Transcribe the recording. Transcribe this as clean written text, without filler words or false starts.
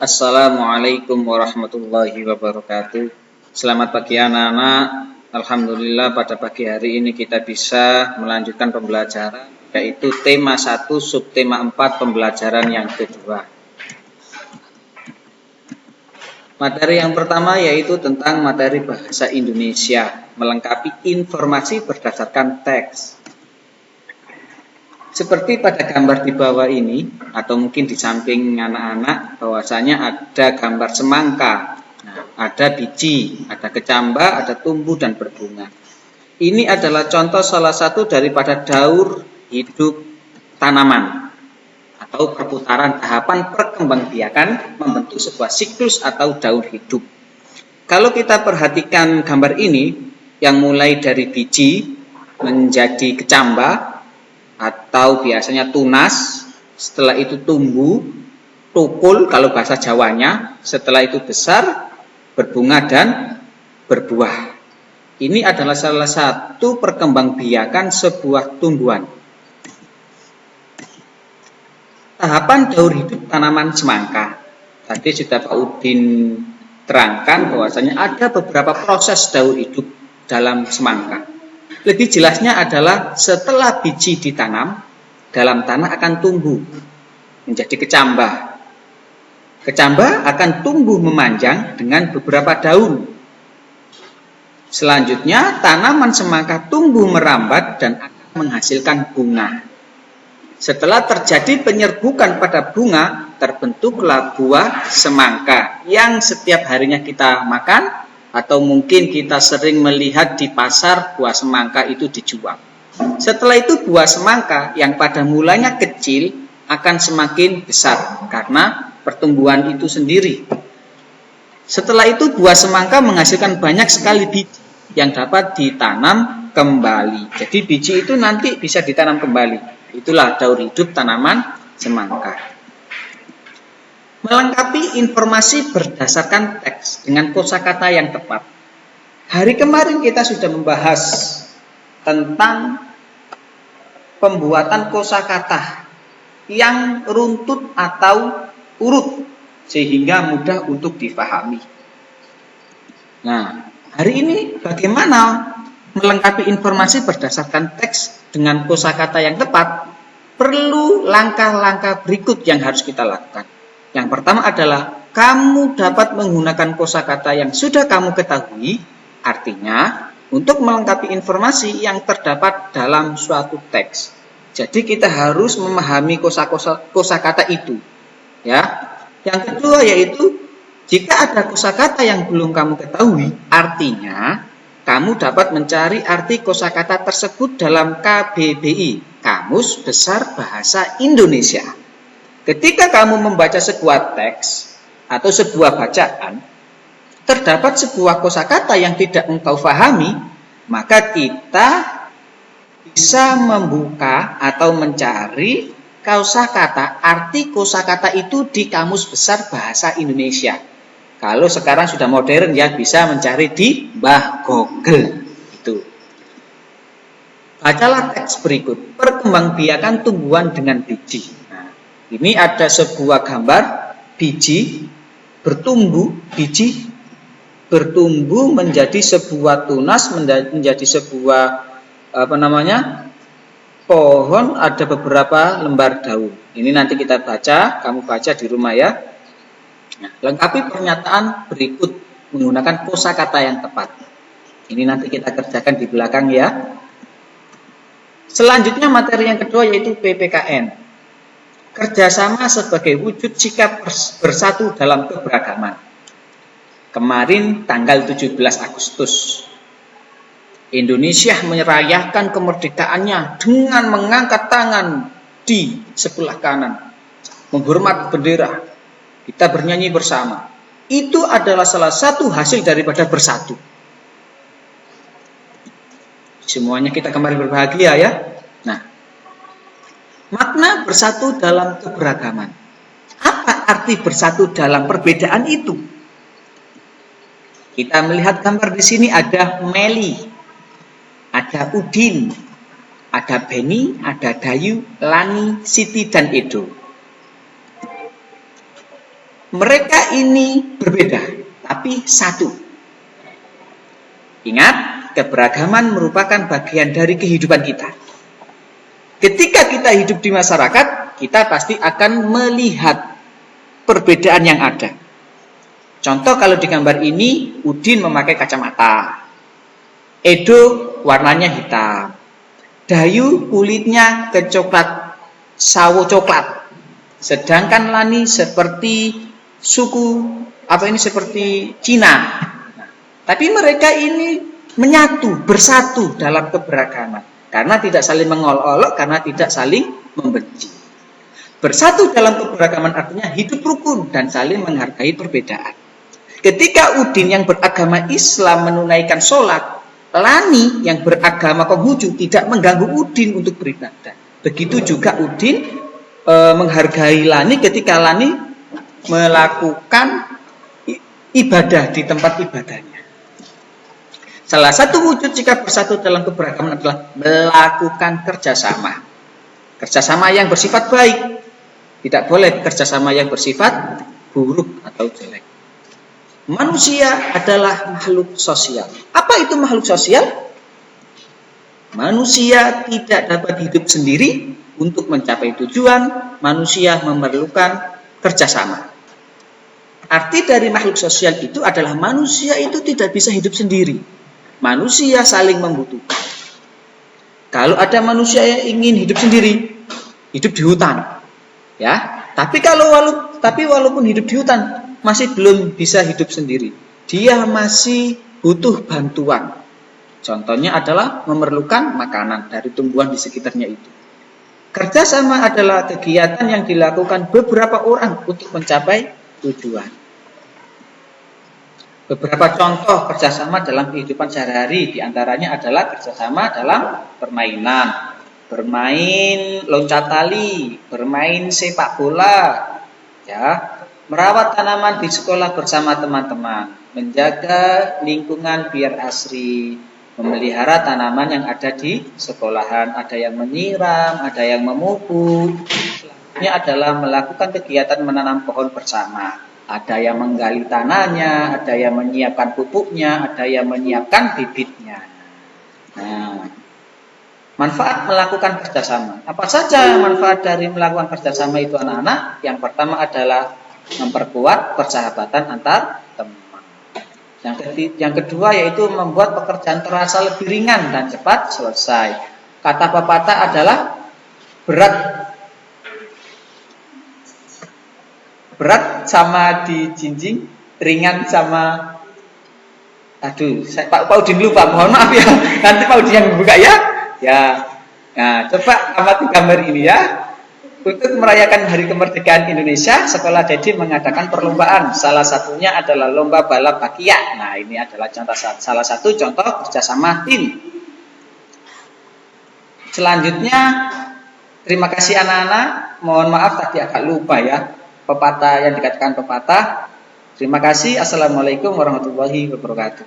Assalamualaikum warahmatullahi wabarakatuh. Selamat pagi anak-anak. Alhamdulillah pada pagi hari ini kita bisa melanjutkan pembelajaran, yaitu tema 1 subtema 4 pembelajaran yang kedua. Materi yang pertama yaitu tentang materi bahasa Indonesia, melengkapi informasi berdasarkan teks. Seperti pada gambar di bawah ini, atau mungkin di samping anak-anak, bahwasanya ada gambar semangka. Nah, ada biji, ada kecambah, ada tumbuh dan berbunga. Ini adalah contoh salah satu daripada daur hidup tanaman atau perputaran tahapan perkembangbiakan membentuk sebuah siklus atau daur hidup. Kalau kita perhatikan gambar ini, yang mulai dari biji menjadi kecambah atau biasanya tunas, setelah itu tumbuh, tukul kalau bahasa Jawanya, setelah itu besar, berbunga dan berbuah. Ini adalah salah satu perkembangbiakan sebuah tumbuhan. Tahapan daur hidup tanaman semangka. Tadi sudah Pak Udin terangkan bahwasanya ada beberapa proses daur hidup dalam semangka. Lebih jelasnya adalah setelah biji ditanam, dalam tanah akan tumbuh menjadi kecambah. Kecambah akan tumbuh memanjang dengan beberapa daun. Selanjutnya, tanaman semangka tumbuh merambat dan akan menghasilkan bunga. Setelah terjadi penyerbukan pada bunga, terbentuklah buah semangka yang setiap harinya kita makan, atau mungkin kita sering melihat di pasar buah semangka itu dijual. Setelah itu buah semangka yang pada mulanya kecil akan semakin besar karena pertumbuhan itu sendiri. Setelah itu buah semangka menghasilkan banyak sekali biji yang dapat ditanam kembali. Jadi biji itu nanti bisa ditanam kembali. Itulah daur hidup tanaman semangka. Melengkapi informasi berdasarkan teks dengan kosakata yang tepat. Hari kemarin kita sudah membahas tentang pembuatan kosakata yang runtut atau urut sehingga mudah untuk difahami. Nah, hari ini bagaimana melengkapi informasi berdasarkan teks dengan kosakata yang tepat? Perlu langkah-langkah berikut yang harus kita lakukan. Yang pertama adalah kamu dapat menggunakan kosakata yang sudah kamu ketahui, artinya untuk melengkapi informasi yang terdapat dalam suatu teks. Jadi kita harus memahami kosakata itu. Ya. Yang kedua yaitu jika ada kosakata yang belum kamu ketahui, artinya kamu dapat mencari arti kosakata tersebut dalam KBBI, Kamus Besar Bahasa Indonesia. Ketika kamu membaca sebuah teks atau sebuah bacaan, terdapat sebuah kosakata yang tidak engkau pahami, maka kita bisa membuka atau mencari kosakata, arti kosakata itu di Kamus Besar Bahasa Indonesia. Kalau sekarang sudah modern ya bisa mencari di Mbah Google. Itu. Bacalah teks berikut. Perkembangbiakan tumbuhan dengan biji. Ini ada sebuah gambar biji bertumbuh menjadi sebuah tunas, menjadi sebuah pohon, ada beberapa lembar daun. Ini nanti kita baca, kamu baca di rumah ya. Nah, lengkapi pernyataan berikut menggunakan kosakata yang tepat. Ini nanti kita kerjakan di belakang ya. Selanjutnya materi yang kedua yaitu PPKN. Kerjasama sebagai wujud sikap bersatu dalam keberagaman. Kemarin tanggal 17 Agustus, Indonesia merayakan kemerdekaannya dengan mengangkat tangan di sebelah kanan, menghormat bendera. Kita bernyanyi bersama. Itu adalah salah satu hasil daripada bersatu. Semuanya kita kemarin berbahagia ya. Nah, makna bersatu dalam keberagaman. Apa arti bersatu dalam perbedaan itu? Kita melihat gambar di sini ada Meli, ada Udin, ada Beni, ada Dayu, Lani, Siti, dan Edo. Mereka ini berbeda, tapi satu. Ingat, keberagaman merupakan bagian dari kehidupan kita. Ketika kita hidup di masyarakat, kita pasti akan melihat perbedaan yang ada. Contoh kalau di gambar ini, Udin memakai kacamata. Edo warnanya hitam. Dayu kulitnya kecoklat, sawo coklat. Sedangkan Lani seperti seperti Cina. Tapi mereka ini menyatu, bersatu dalam keberagaman. Karena tidak saling mengolok-olok, karena tidak saling membenci. Bersatu dalam keberagaman artinya hidup rukun dan saling menghargai perbedaan. Ketika Udin yang beragama Islam menunaikan sholat, Lani yang beragama Konghucu tidak mengganggu Udin untuk beribadah. Begitu juga Udin menghargai Lani ketika Lani melakukan ibadah di tempat ibadahnya. Salah satu wujud jika bersatu dalam keberagaman adalah melakukan kerjasama. Kerjasama yang bersifat baik. Tidak boleh kerjasama yang bersifat buruk atau jelek. Manusia adalah makhluk sosial. Apa itu makhluk sosial? Manusia tidak dapat hidup sendiri. Untuk mencapai tujuan, manusia memerlukan kerjasama. Arti dari makhluk sosial itu adalah manusia itu tidak bisa hidup sendiri. Manusia saling membutuhkan. Kalau ada manusia yang ingin hidup sendiri, hidup di hutan, ya. Tapi walaupun hidup di hutan, masih belum bisa hidup sendiri. Dia masih butuh bantuan. Contohnya adalah memerlukan makanan dari tumbuhan di sekitarnya itu. Kerjasama adalah kegiatan yang dilakukan beberapa orang untuk mencapai tujuan. Beberapa contoh kerjasama dalam kehidupan sehari-hari diantaranya adalah kerjasama dalam permainan, bermain loncat tali, bermain sepak bola, ya, merawat tanaman di sekolah bersama teman-teman, menjaga lingkungan biar asri, memelihara tanaman yang ada di sekolahan, ada yang menyiram, ada yang memupuk. Selanjutnya adalah melakukan kegiatan menanam pohon bersama. Ada yang menggali tanahnya, ada yang menyiapkan pupuknya, ada yang menyiapkan bibitnya. Nah, manfaat melakukan kerjasama. Apa saja manfaat dari melakukan kerjasama itu anak-anak? Yang pertama adalah memperkuat persahabatan antar teman. Yang kedua yaitu membuat pekerjaan terasa lebih ringan dan cepat selesai. Kata pepatah adalah berat sama dijinjing, ringan sama Pak Udin lupa, mohon maaf ya. Nanti Pak Udin yang buka ya. Ya. Nah, coba amati gambar ini ya. Untuk merayakan Hari Kemerdekaan Indonesia, Sekolah Dedi mengadakan perlombaan. Salah satunya adalah lomba balap bakia. Nah, ini adalah salah satu contoh kerjasama tim. Selanjutnya, terima kasih anak-anak. Mohon maaf tadi agak lupa ya. Pepatah yang dikatakan pepatah. Terima kasih. Assalamualaikum warahmatullahi wabarakatuh.